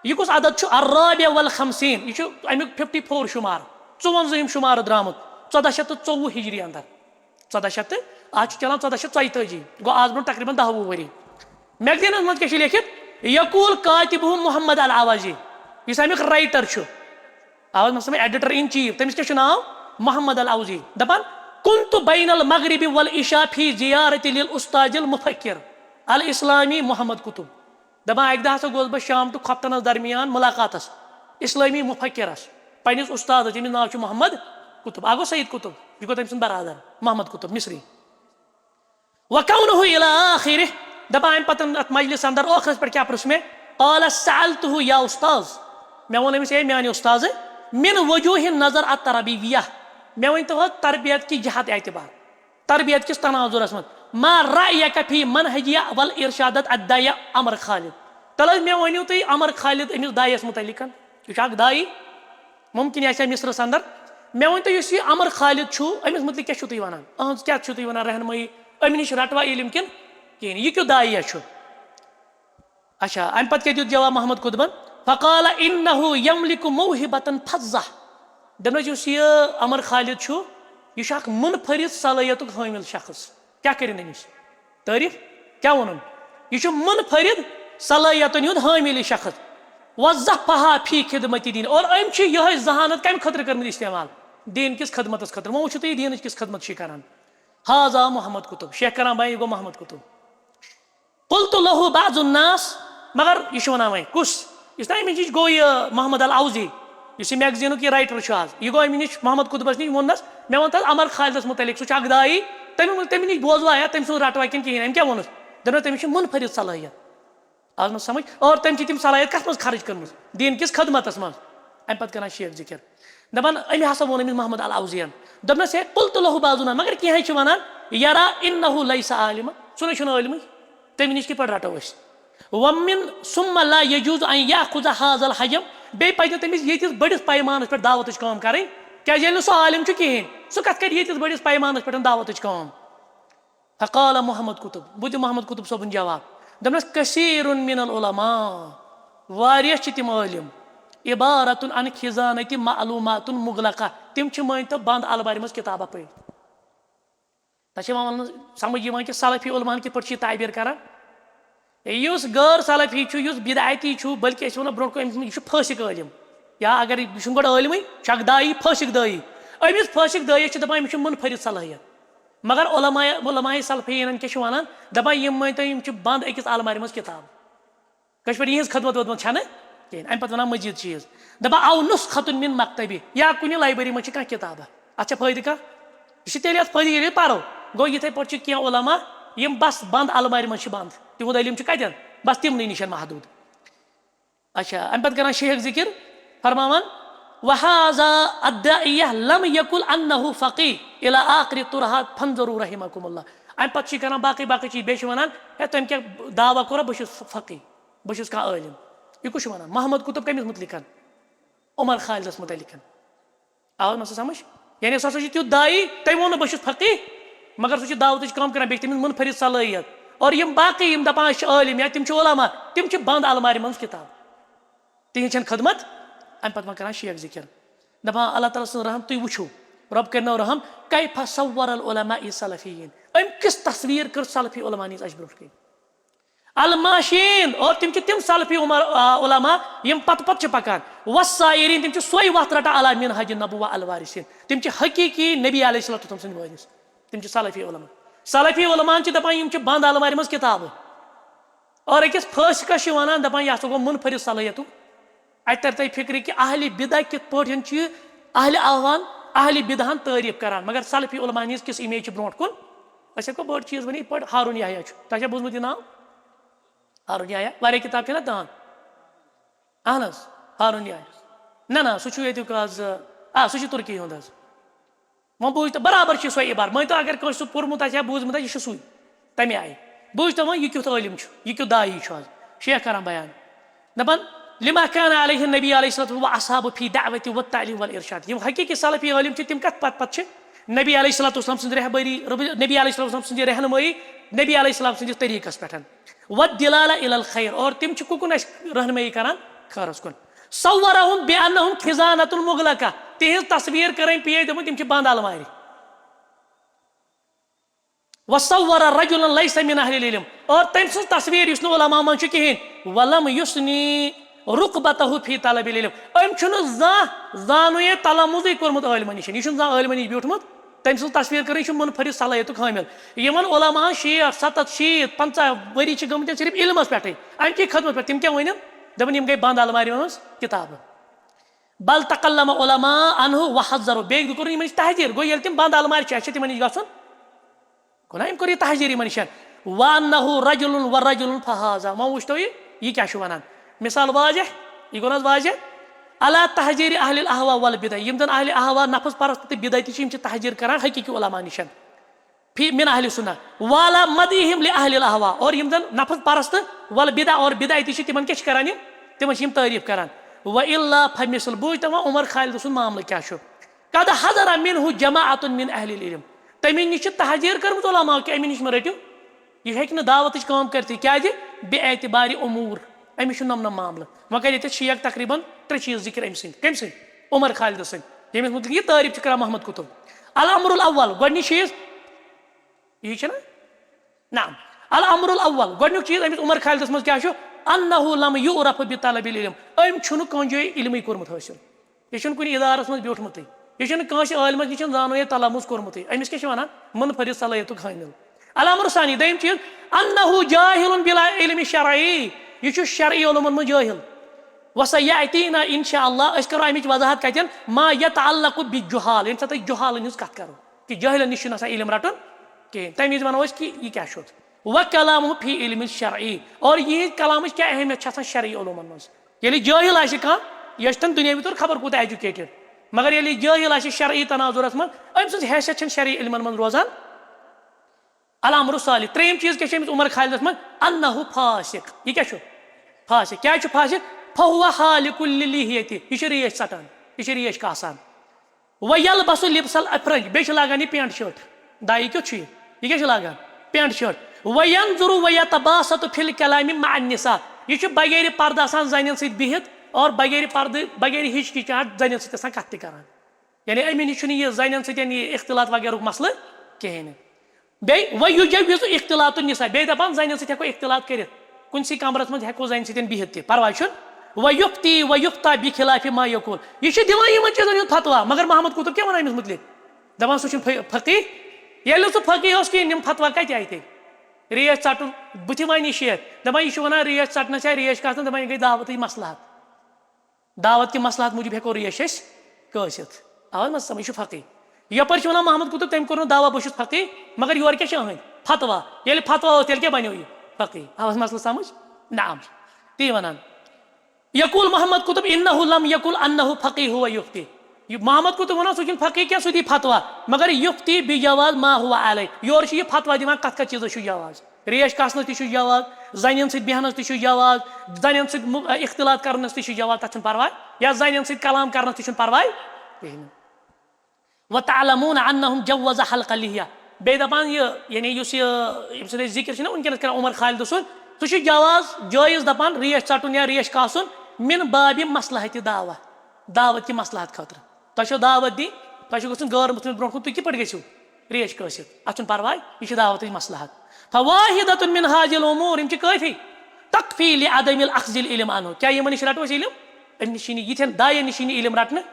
یہِ کُس عدد چھُ الرابع والخمسیٖن یہِ چھُ امیُک 54 شُمار 54 شُمار درامُت 1424 ہجری انٛدر 1400 تہٕ آز چھُ چلان 1442 گوٚو آز برونٛٹھ تقریٖبن 10-20 ؤری میگزیٖنس منٛز کیٛاہ چھُ لیکھِتھ یقوٗل کاتِبُہ محمد العوضی یُس امیُک رایٹر چھُ آواز مطلب ایڈیٹر ان چیٖف تٔمِس کیٛاہ چھُ ناو محمد العوضی دپان کُنتُ بین المغربِ والعشاء فی زیارتِ للاستاذ المفکر الاسلامی محمد قطب دپان اکہِ دۄہ ہسا گوٚوس بہٕ شام تہٕ خۄفتنس درمیان مُلاقاتس اسلٲمی مفکرس پننِس اُستادس ییٚمِس ناو چھُ محمد قطب اکھ گوٚو سعید قطب یہِ گوٚو تٔمۍ سُنٛد برادر محمد قطب مصری وَقَوْلُهُ إِلَىٰ آخِرِهِ دپان امہِ پتہٕ اتھ مجلس انٛدر ٲخرس پٮ۪ٹھ کیٛاہ پرُژھ مےٚ قال سألتُهُ یا اُستاذ مےٚ ووٚن أمِس ہے میانہِ اُستاذٕ من وجوٗہ نظر التربیہ مےٚ ؤنۍتو حظ تربیت کہِ جہت اعتبار تربیت کِس تناظُرس منٛز ما رأیَکَ فی منہجیہ والارشادات الداعیہ عمر خالد تَلہٕ حظ مےٚ ؤنِو تُہۍ عمر خالد أمِس دایس مُتعلِق یہِ چھُ اکھ دایی مُمکِن یہِ آسہِ ہا مصرس انٛدر مےٚ ؤنۍتو یُس یہِ عمر خالد چھُ أمِس مُتعلِق کیٛاہ چھُو تُہۍ ونان أہنٛز کیٛاہ چھُو تُہۍ ونان رہنمٲیی أمۍ نِش رٹوا علم کِنہٕ کِہینۍ یہِ کیُتھ داعیہ چھُ اچھا امہِ پتہٕ کیٛاہ دیُت جواب محمد قطبن فقال انه یملک موہبة فضہ دپان یُس یہِ عمر خالد چھُ یہِ چھُ اکھ منفرد صلٲحیتُک حٲمل شخص کیٛاہ کٔرِنۍ أمِس تعریٖف کیٛاہ ووٚنُن یہِ چھُ منفرد صلٲحیتن ہُنٛد حٲمل یہِ شخص وظفہا فی خدمتِ دیٖن اور أمۍ چھِ یِہے ذہانت کمہِ خٲطرٕ کٔرمٕژ استعمال دیٖن کِس خدمتس خٲطرٕ وۄنۍ وٕچھِو تُہۍ دیٖنٕچ کِس خدمت چھِ یہِ کران حاذا محمد قطب شیخ کران بھائی یہِ گوٚو محمد قطب قلت له بعض الناس مگر یہِ چھُ ونان وۄنۍ کُس یُس نا أمِس نِش گوٚو یہِ محمد العوضی یُس یہِ میگزیٖنُک یہِ رایٹر چھُ آز یہِ گوٚو أمِس نِش محمد قطبس نِش ووٚننس مےٚ ووٚن تتھ عمر خالدس مُتعلِق سُہ چھُ اکھ دایی تٔمِس نِش بوزوا یا تٔمۍ سُنٛد رٹوا کِنہٕ کِہینۍ أمۍ کیٛاہ ووٚنُس دپان تٔمِس چھِ منفرد صلٲحیت آز مےٚ سمجھ اور تٔمۍ چھِ تِم صلٲحیت کتھ منٛز خرٕچ کٔرمٕژ دیٖن کِس خدمتس منٛز امہِ پتہٕ کران شیخ ذِکر دپان أمۍ ہسا ووٚن أمِس محمد العوضین دوٚپنس ہے قلت له بعض الناس مگر کینٛہہ چھِ ونان یرا انه لیس عالما سُہ نَے چھُنہٕ عٲلمٕے تٔمِس نِش کِتھ پٲٹھۍ رٹو أسۍ ومن ثم لا يجوز ان ياخذ هذا الحجم بیٚیہِ پزِ نہٕ تٔمِس ییٖتِس بٔڑِس پیمانس پٮ۪ٹھ دعوتٕچ کٲم کرٕنۍ کیٛازِ ییٚلہِ نہٕ سُہ عالم چھُ کِہینۍ سُہ کتھ کرِ ییٖتِس بٔڑِس پیمانس پٮ۪ٹھ دعوتٕچ کٲم فقال محمد قطب بہٕ دِمہٕ محمد قطب صٲبُن جواب دوٚپنس کثیٖر من العلماء واریاہ چھِ تِم عٲلم عبارت عن خزانة معلومات مغلقہ تِم چھِ مٲنۍتو بنٛد المارِ منٛز کِتابہ پٔرِتھ تۄہہِ چھِ وۄنۍ وننہٕ سمجھ یِوان کہِ سلفی علماہن کِتھ پٲٹھۍ چھِ یہِ تعبیٖر کران یُس غٲر سلفی چھُ یُس بدعتی چھُ بلکہِ أسۍ ونو برونٛٹھ کُن أمِس یہِ چھُ فٲسِق عٲلم یا اگر یہِ چھُنہٕ گۄڈٕ عٲلمٕے یہِ چھُ اکھ دایی فٲسِق دایی أمِس فٲسِق دٲیِس چھِ دپان أمِس چھُ منفرد صلٲحیت مگر علماء سلفیٖنن کیٛاہ چھِ ونان دپان یِم مٲنۍتو یِم چھِ بنٛد أکِس المارِ منٛز کِتاب کٲشِر پٲٹھۍ یِہٕنٛز خدمت ودمت چھنہٕ کِہینۍ امہِ پتہٕ ونان مزیٖد چیٖز دپان او نُسختٌ من مکتبہِ یا کُنہِ لایبرری منٛز چھِ کانٛہہ کِتابہ اتھ چھا فٲیدٕ کانٛہہ یہِ چھِ تیٚلہِ اتھ فٲیدٕ ییٚلہِ پرو گوٚو یِتھٕے پٲٹھۍ چھِ کینٛہہ علما یِم بس بنٛد المارِ منٛز چھِ بنٛد تِہُنٛد علم چھُ کتٮ۪ن بس تِمنٕے نِش محدوٗد اچھا امہِ پتہٕ کران شیخ ذِکر فرماوان وہذا الداعیہ لم یقل انه فقیہ الى آخر ترہات فانظروا رحمکم اللہ امہِ پتہٕ چھِ کران باقٕے باقٕے چیٖز بیٚیہِ چھِ ونان ہے تٔمۍ کیٛاہ دعوا کوٚرا بہٕ چھُس فقیہ بہٕ چھُس کانٛہہ عٲلم یہِ کُس چھُ ونان محمد قطب کٔمِس مُتعلِق عمر خالدس مُتعلِق آو مےٚ سُہ سمجھ یعنی سُہ ہسا چھُ تیُتھ دایی تٔمۍ ووٚن نہٕ بہٕ چھُس فقیہ مگر سُہ چھُ دعوتٕچ کٲم کران بیٚیہِ چھِ تٔمِس منفرد صلٲحیت اور یِم باقٕے یِم دپان أسۍ چھِ عٲلم یا تِم چھِ علما تِم چھِ بنٛد المارِ منٛز کِتاب تِہنٛز چھنہٕ خدمت امہِ پتہٕ وۄنۍ کران شیخ ذِکر دپان اللہ تعالیٰ سٕنٛز رحم تُہۍ وٕچھِو رۄب کٔرنو رحم کیف صور العلماء السلفیٖن أمۍ کِژھ تصویٖر کٔر سلفی علما ہِنٛز اَسہِ برونٛٹھ کَنۍ الماشین اور تم سلفی علما یم پت پت پکان والسائرین تم سوے وتھ رٹان علی منہج النبوہ الوارثین تم حقیقی نبی علیہ الصلوۃ والسلام سند وٲرث تم سلفی علما. سلفی علمان دپان یم بند المارِ منٛز کتابہٕ اور أکِس فٲسِقس چھِ ونان دپان یہِ ہسا گوٚو منفرد صلٲحیتُک. اتہِ تر تۄہہِ فِکرِ کہِ اہلِ بدع کِتھ پٲٹھۍ چھِ اہلِ احوال اہلِ بدعہن تعریٖف کران مگر سلفی علما ہِنٛز کِژھ اِمیج چھِ برونٛٹھ کُن. أسۍ ہٮ۪کو بٔڑ چیٖز ؤنِتھ یِتھ پٲٹھۍ ہارون یحیٰ چھُ تۄہہِ چھا بوٗزمُت یہِ ناو ہارون یحیٰ واریاہ کِتاب چھِ نا تہنٛد اہن حظ ہارون یحیٰ نہ سُہ چھُ ییٚتیُک حظ سُہ چھُ تُرکی ہُنٛد حظ. وۄنۍ بوٗزتو برابر چھِ سۄے عبارت مٲنۍتو اگر کٲنٛسہِ سُہ پوٚرمُت آسہِ یا بوٗزمُت آسہِ یہِ چھُ سُے تمے آیہِ. بوٗزتو وۄنۍ یہِ کیُتھ عٲلِم چھُ یہِ کیُتھ دایی چھُ حظ. شیخ کران بیان دپان لما كان عليه النبي عليه الصلاه والسلام واصحابه في دعوه والتعليم والارشاد. یم حقیقی سلفی عٲلِم چھِ تِم کتھ پتہٕ چھِ نبی علیہ الصلوۃ والسلام سٕنٛز رہبری نبی علیہ الصلوۃ والسلام سٕنٛزِ رہنمٲیی نبی علیہ السلام سٕنٛدِس طریٖقس پٮ۪ٹھ والدلالہ الى الخیر اور تِم چھِ کُکُن اَسہِ رہنمٲیی کران خٲرس کُن. صورهم بانهم خزانة مغلقة تِہنٛز تصویٖر کٔرٕنۍ پیش دوٚپمُت تِم چھِ بنٛد المارِ. وصور رجلا ليس من اهل العلم اور تٔمۍ سٕنٛز تصویٖر یُس نہٕ علما منٛز چھِ کِہینۍ ولم یُسنی رُقبته فی طلب العلم أمۍ چھُنہٕ زانٛہہ زانُے تلمُزٕے کوٚرمُت عٲلمن نِش یہِ چھُنہٕ زانٛہہ عٲلمن نِش بیوٗٹھمُت. تٔمۍ سٕنٛز تصویٖر کٔرٕنۍ چھُ منفرد صلٲحیتُک حٲمِل. یِمن علماہن 60 70 60 50 ؤری چھِ گٔمٕتۍ صرف علمس پٮ۪ٹھٕے امہِ کہِ خدمت پٮ۪ٹھ تِم کیٛاہ ؤنِن دپان یِم گٔے بنٛد المارِ منٛز کِتابہٕ. بل تکلم علماء عنہ وحذروا بیٚیہِ کوٚرُن یِمن نِش تحذیٖر گوٚو ییٚلہِ تِم بنٛد المارِ چھِ اَسہِ چھِ تِمن نِش گژھُن گوٚو نا أمۍ کوٚر یہِ تحذیٖر یِمن نِش وانه رجل ورجل فهذا. وۄنۍ وٕچھتو یہِ کیٛاہ چھُ ونان مثال واضح یہِ گوٚو نہ حظ واضح علی تحذیٖر اہل الاحوا والبدع یِم زن اہل احوا نفس پرست تہٕ بدعتی چھِ یِم چھِ تحذیٖر کران حقیٖقی علما نِش فی من اہل سنہ والا مدیہم لاہل الاحوا اور یِم زن نفس پرست والبدع اور بدعتی چھِ تِمن کیٛاہ چھِ کران یِم تِمن چھِ یِم تعریٖف کران. والا فمثل بوٗزتو وۄنۍ عمر خالد سُنٛد معاملہٕ کیٛاہ چھُ قد حضر منہ جماعۃ من اہل العلم تٔمِس نِش چھِ تحذیٖر کٔرمٕژ علماو کہِ أمِس نِش مہ رٔٹِو یہِ ہیٚکہِ نہٕ دعوتٕچ کٲم کٔرتھٕے کیٛازِ بے اعتبارِ اموٗر أمِس چھُ نمنم معاملہٕ. وۄنۍ کَرِ ییٚتٮ۪تھ شیخ تقریٖبن 3 چیٖز ذِکر أمۍ سٕنٛدۍ کٔمۍ سٕنٛدۍ عمر خالدٕ سٕنٛدۍ ییٚمِس مُتعلِق یہِ تعریٖف چھِ کران محمد قطب. الامر الاول گۄڈنیُک چیٖز یی چھُنہ نہ الامر الاول گۄڈنیُک چیٖز أمِس عمر خالدس منٛز کیٛاہ چھُ انه لم یعرف بطلب العلم أمۍ چھُنہٕ کُنہِ جایہِ علمٕے کوٚرمُت حٲصِل. یہِ چھُنہٕ کُنہِ ادارس منٛز بیوٗٹھمُتٕے یہِ چھُنہٕ کٲنٛسہِ عٲلمس نِش زانوے تلمُز کوٚرمُتٕے أمِس کیٛاہ چھِ ونان منفرد صلٲحیتُک حٲمِل. الامر ثانی دوٚیِم چیٖز انه جاہل بلا علم شرعی یہِ چھُ شرعی علومن منٛز جٲہل. وسیأتینا انشاء اللہ أسۍ کرو امِچ وضاحت کتٮ۪ن ما یتعلق بالجہال ییٚمہِ ساتہٕ أسۍ جہالن ہٕنٛز کتھ کرو کہِ جٲہلن نِش چھُنہٕ آسان علم رٹُن کِہینۍ تمہِ وِزِ ونو أسۍ کہِ یہِ کیٛاہ چھُ. وکلامہ فی علم الشرعی اور یِہنٛدِ کلامٕچ کیٛاہ اہمیت چھِ آسان شرعی علومن منٛز. ییٚلہِ جٲہل آسہِ کانٛہہ یہِ ٲسۍتن دُنیاوی طور خبر کوٗتاہ ایجوکیٹڈ مگر ییٚلہِ یہِ جٲہل آسہِ شرعی تناظرس منٛز أمۍ سٕنٛز حیثیت چھنہٕ شرعی علمن منٛز روزان. الامر الثالث ترٛیٚیِم چیٖز کیٛاہ چھُ أمِس عمر خالدس منٛز انه فاسق یہِ کیٛاہ چھُ فاسق کیٛازِ چھُ فاسق فهو حالق للحیۃ یہِ چھُ ریش ژٹان یہِ چھُ ریش کاسان. ویلبس لبس الافرنج بیٚیہِ چھِ لاگان یہِ پینٹ شٲٹ دایی کیُتھ چھُ یہِ کیٛاہ چھُ لاگان پینٹ شٲٹ. وینظر ویتباسط فی الکلام مع النساء یہِ چھُ بغیر پردٕ آسان زنٮ۪ن سۭتۍ بِہِتھ اور بغیر پردٕ بغیر ہچکچاہٹ زنٮ۪ن سۭتۍ آسان کتھ تہِ کران یعنی أمِس نِش چھُنہٕ یہِ زنٮ۪ن سۭتۍ یہِ اختلاط وغیرہُک مسلہٕ کِہینۍ نہٕ. بیٚیہِ ویجوز اختلاط النساء بیٚیہِ دپان زنٮ۪ن سۭتۍ ہٮ۪کو اختلاط کٔرِتھ کُنسٕے کمرس منٛز ہٮ۪کو زنہِ سۭتۍ بِہِتھ تہِ پرواے چھُنہٕ. ویفتی ویفتا بخلاف ما یقول یہِ چھُ دِوان یِمن چیٖزن ہُنٛد فتوا مگر محمد قطب کیٛاہ ونان أمِس مُتعلِق دپان سُہ چھُنہٕ فقیٖح ییٚلہِ نہٕ سُہ فقیٖح اوس کِہینۍ یِم فتوا کتہِ آیہِ تیٚلہِ. ریش ژٹُن بٕتھِ وَنہِ شیخ دپان یہِ چھُ ونان ریش ژٹنس یا ریش کاسنس دپان یہِ گٔے دعوتٕچ مصلحت دعوت کہِ مصلحت موٗجوٗب ہٮ۪کو ریش أسۍ کٲسِتھ آو حظ سمجھ یہِ چھُ فقیٖح. یپٲرۍ چھُ ونان محمد قطب تٔمۍ کوٚر نہٕ دعوا بہٕ چھُس فقیٖح مگر یورٕ کیٛاہ چھِ أہنٛدۍ فتوا ییٚلہِ فتوا اوس تیٚلہِ کیٛاہ بنیو یہِ فقیٖح آو حظ مسلہٕ سمجھ نعم تی ونان. یقول محمد قطب انه لم یقل انه فقیح هو یفتی محمد قطب ونان سُہ چھُنہٕ فقیٖح کینٛہہ سُہ دی فتوا مگر یفتی بجواز ما هو علیہ یورٕ چھُ یہِ فتوا دِوان کتھ کتھ چیٖزس چھُ جواز ریش کاسنس تہِ چھُ جواز زنٮ۪ن سۭتۍ بیہنس تہِ چھُ جواز زنٮ۪ن سۭتۍ اختلاط کرنس تہِ چھُ جواز تتھ چھُنہٕ پرواے یا زنٮ۪ن سۭتۍ کلام کرنس تہِ چھُنہٕ پرواے کِہینۍ نہٕ. وتعلمون انهم جوز حلق اللحیہ بیٚیہِ دپان یہِ یعنی یُس یہِ ییٚمہِ سۭتۍ أسۍ ذِکر چھِنہ وٕنکیٚنس کران عمر خالدٕ سُنٛد سُہ چھُ جواز جٲیز دپان ریش ژٹُن یا ریش کاسُن من بابِ مصلحتِ دعوت کہِ مصلحت خٲطرٕ تۄہہِ چھو دعوت دِنۍ تۄہہِ چھُ گژھُن غٲر مُسلِم برونٛٹھ کُن تُہۍ کِتھ پٲٹھۍ گٔژھِو ریش کٲسِتھ اَتھ چھُنہٕ پرواے یہِ چھِ دعوتٕچ مصلحت فواحدۃ من هذه الامور یِم چھِ کٲفی تکفی لعدم الاخذ العلم عنه کیٛاہ یِمن نِش رٹو أسۍ علم أمۍ نِش یی یِتھٮ۪ن دایَن نِش یی نہٕ علم رٹنہٕ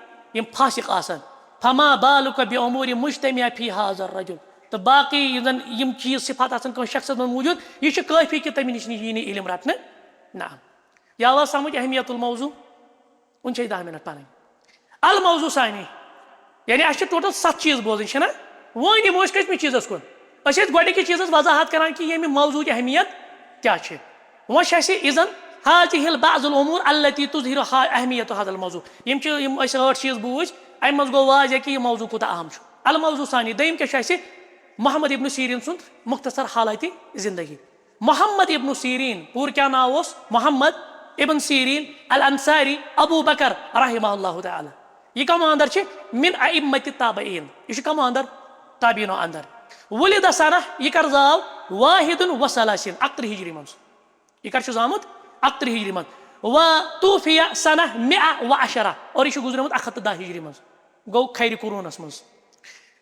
یِم فاسق آسن فما بالک بعمور مجتمع فی هذا الرجل تہٕ باقٕے یِم زن یِم چیٖز صفات آسن کٲنٛسہِ شخصس منٛز موٗجوٗد یہِ چھُ کٲفی کہِ تٔمِس نِش یی نہٕ علم رٹنہٕ نہ یا آو سمجھ اہمیت الموضوع وۄنۍ چھِ أسۍ 10 مِنٹ پنٕنۍ الموضوع ثانی یعنی اَسہِ چھِ ٹوٹل 7 چیٖز بوزٕنۍ چھِنہ وۄنۍ یِمو أسۍ کٔژمہِ چیٖزس کُن أسۍ ٲسۍ گۄڈٕنِکِس چیٖزس وضاحت کران کہِ ییٚمہِ موضوٗعٕچ اہمیت کیٛاہ چھِ وۄنۍ چھِ اَسہِ اِذن هذه بعض الامور التي تظهر اہمیت هذا الموضوع یِم چھِ یِم أسۍ 8 چیٖز بوٗزۍ اَمہِ منٛز گوٚو واضح کہِ یہِ موضوٗع کوٗتاہ اہم چھُ الموضوع ثانی دوٚیِم کیٛاہ چھُ اَسہِ محمد ابن سیٖریٖن سُنٛد مختصر حالاتِ زندگی محمد ابن سیٖریٖن پوٗرٕ کیٛاہ ناو اوس محمد ابن سیٖریٖن الانصاری ابوٗ بکر رحمہ اللہ تعالیٰ یہِ کَمو اندر چھِ من ائمة التابعین یہِ چھُ کَمو اندر تابعیٖنو اندر ولد سنہ یہِ کر زاو واحد وثلاثین 31 ہجری منٛز یہِ کر چھُ زامُت 31 ہجری منٛز و توفی سنہ 110 اور یہِ چھُ گُزریومُت 110 ہجری منٛز گوٚو خیرِ قرونس منٛز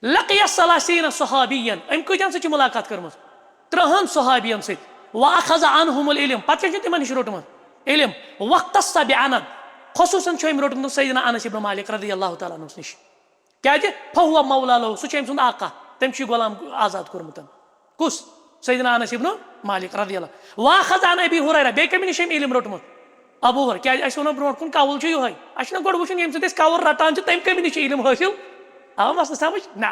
لقی ثلاثین صحابین أمۍ کۭتیاہن سۭتۍ چھِ مُلاقات کٔرمٕژ 30 صحابین سۭتۍ واخذ عنهم العلم پتہٕ کیٛاہ چھُ تِمن نِش روٚٹمُت علم واختص بعند خصوٗصن چھُ أمۍ روٚٹمُت سیدنا انس ابن مالک رضی اللہ تعالیٰ عنہُس نِش کیٛازِ فہو مولا لہو سُہ چھُ أمۍ سُنٛد آقا تٔمۍ چھُ یہِ غلام آزاد کوٚرمُت کُس سیدنا انس ابن مالک رضی اللہ واخذ عن ابی ہریرہ بیٚیہِ کٔمِس نِش أمۍ علم روٚٹمُت ابوٗ ہُر کیٛازِ اَسہِ ووٚنو برونٛٹھ کُن قول چھُ یِہوے اَسہِ چھُنہ گۄڈٕ وٕچھُن ییٚمہِ سۭتۍ أسۍ قول رٹان چھِ تٔمۍ کٔمِس نِش چھُ علم حٲصِل آو مسلہٕ سمجھ نہ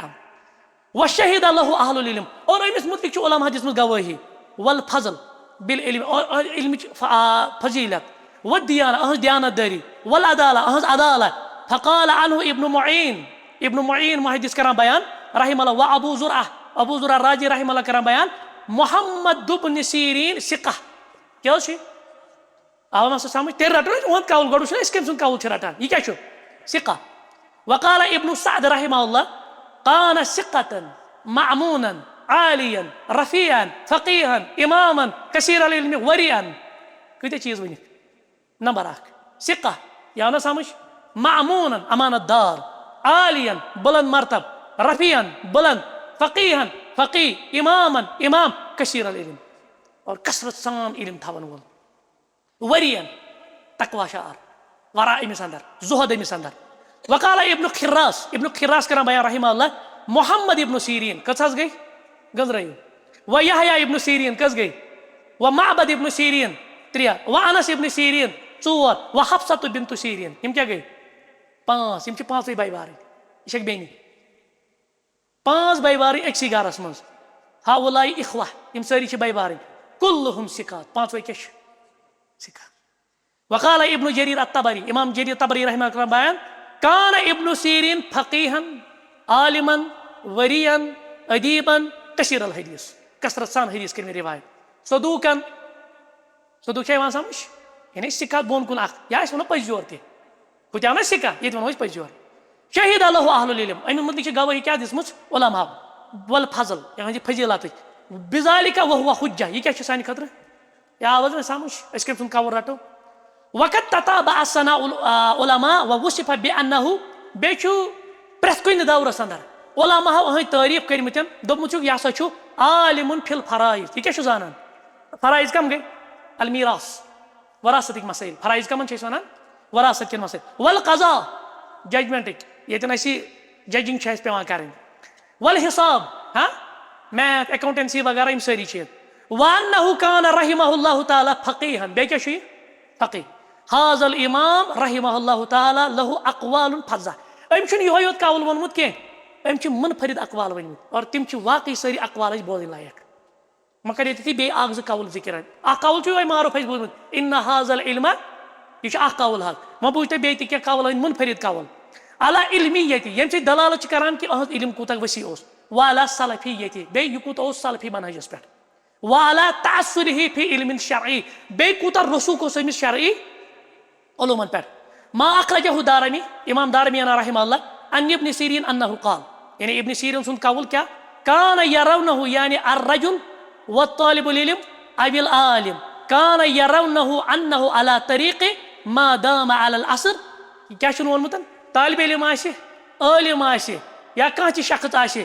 وشہد لہو اہل العلم اور أمِس مُتعلق چھُ علما دِژمٕژ گوٲہی والفضل بالعلم اور علمٕچ فضیلت والدیانہ أہنٛز دیانت دٲری والعدالہ أہنٛز عدالت فقال عنہ ابن معین محدث کران بیان رحمہ اللہ و ابوٗ زُرع راجی رحمہ اللہ کران بیان محمد ابن سیٖریٖن ثقہ کیٛاہ حظ چھُ آو مسا سمجھ تیٚلہِ رٹو أسۍ اُہُنٛد قول گۄڈٕ وٕچھو أسۍ کٔمۍ سُنٛد قول چھِ رٹان یہِ کیٛاہ چھُ ثقہ وقال ابن سعد رحمہ اللہ كان ثقة مأمونا عاليا رفيعا فقيها إماما كثير العلم وريعا کۭتیاہ چیٖز ؤنِکھ نمبر 1 ثقة یہِ آو نہ سمجھ مأمونا امانت دار عاليا بلند مرتب رفيعا بلند فقيها فقيه إماما إمام كثير العلم اور کثرت سان علم تھاون وول وريعا تقوى شعار ورا أمِس اندر زُہد أمِس اندر وقال ابن خراس کران بیان رحمہ اللہ محمد ابن سیٖریٖن کٔژ حظ گٔے گٔنٛزرٲیِو و یحیٰ ابن سیٖریٖن کٔژ گٔے و معبد ابن سیٖریٖن 3 و انس ابن سیٖریٖن 4 و حفصۃ بنت سیٖریٖن یِم کیٛاہ گٔے 5 یِم چھِ 5 بٲے بارٕنۍ یہِ چھکھ بیٚنہِ 5 بٲے بارٕنۍ أکسٕے گرس منٛز ہؤلاء اخوہ یِم سٲری چھِ بٲے بارٕنۍ کُلہُم ثقات 5 کیٛاہ چھِ ثقہ وقال ابن جریر الطبری امام جریر طبری رحمہ اللہ بیان كان ابن سیٖریٖن فقیہن عالمن ورین ادیبن کثیر الحدیث کثرت سان حدیث کٔرۍ مےٚ رِوایت صدوٗقن صدوٗق چھا یِوان سمجھ یعنی ثقات بۄن کُن اکھ یا أسۍ وَنو پٔزۍ یور تہِ ہُہ تہِ آو نہ ثقہ ییٚتہِ وَنو أسۍ پٔزۍ یور شہید لہو اہل العلم اَمہِ مُتعلق چھِ گوٲہی کیٛاہ دِژمٕژ علما والفضل یِہٕنٛزِ فضیلتٕچ بذالِکہ وہو حجہ یہِ کیٛاہ چھُ سانہِ خٲطرٕ یہِ آو حظ مےٚ سمجھ أسۍ کٔمۍ سُنٛد قول رٹو وقت تتابع ثناء العلماء ووصف بأنه بیٚیہِ چھُ پرٛٮ۪تھ کُنہِ دورس اندر علماہو أہنٛدۍ تعریٖف کٔرمٕتٮ۪ن دوٚپمُت چھُکھ یہِ ہسا چھُ عالمُن فی الفرائض یہِ کیٛاہ چھُ زانان فرائض کم گٔے المیراث وراثتٕکۍ مسٲیِل فرائض کمن چھِ أسۍ وَنان وراثت کٮ۪ن مسٲیِل والقضاء ججمنٹٕکۍ ییٚتٮ۪ن اَسہِ ججِنگ چھِ اَسہِ پیٚوان کَرٕنۍ والحساب میتھ ایکاونٹنسی وغیرہ یِم سٲری چھِ ییٚتہِ وانه كان رحمہ اللہ تعالیٰ فقیہن بیٚیہِ کیٛاہ چھُ یہِ فقیہ هذا الامام رحمہ اللہ تعالیٰ له اقوال فضہ أمۍ چھُنہٕ یِہوے یوت قول ووٚنمُت کینٛہہ أمۍ چھِ منفرد اقوال ؤنمٕتۍ اور تِم چھِ واقعی سٲری اقوال اَسہِ بوزٕنۍ لایق وۄنۍ کَرٕ ییٚتٮ۪تھٕے بیٚیہِ 1-2 قول ذِکر اکھ قول چھُ یِہوے معروٗف اَسہِ بوٗزمُت ان هذا العلم یہِ چھُ اکھ قول حظ وۄنۍ بوٗزۍ تۄہہِ بیٚیہِ تہِ کینٛہہ قول ؤنۍ منفرد قول علی علمیتہِ ییٚمہِ سۭتۍ دلالت چھِ کران کہِ أہنٛز علم کوٗتاہ ؤسیع اوس وعلی صلفیتہِ بیٚیہِ یہِ کوٗتاہ اوس سلفی منہجس پٮ۪ٹھ وعلی تعصُرِہ فی علم شرعی بیٚیہِ کوٗتاہ رسوٗخ اوس أمِس شرعی علوٗمن پٮ۪ٹھ ما اخرجہ دارمی امام دارمی رحمہ اللہ ان ابن سیٖریٖن انه قال یعنی ابن سیٖریٖن سُنٛد قول کیٛاہ کان یرونه یعنی الرجل والطالب العلم او العالم کان یرونه انه على طریق ما دام على الاصل یہِ کیٛاہ چھُنہٕ ووٚنمُت طالبِ علم آسہِ عٲلِم آسہِ یا کانٛہہ تہِ شخص آسہِ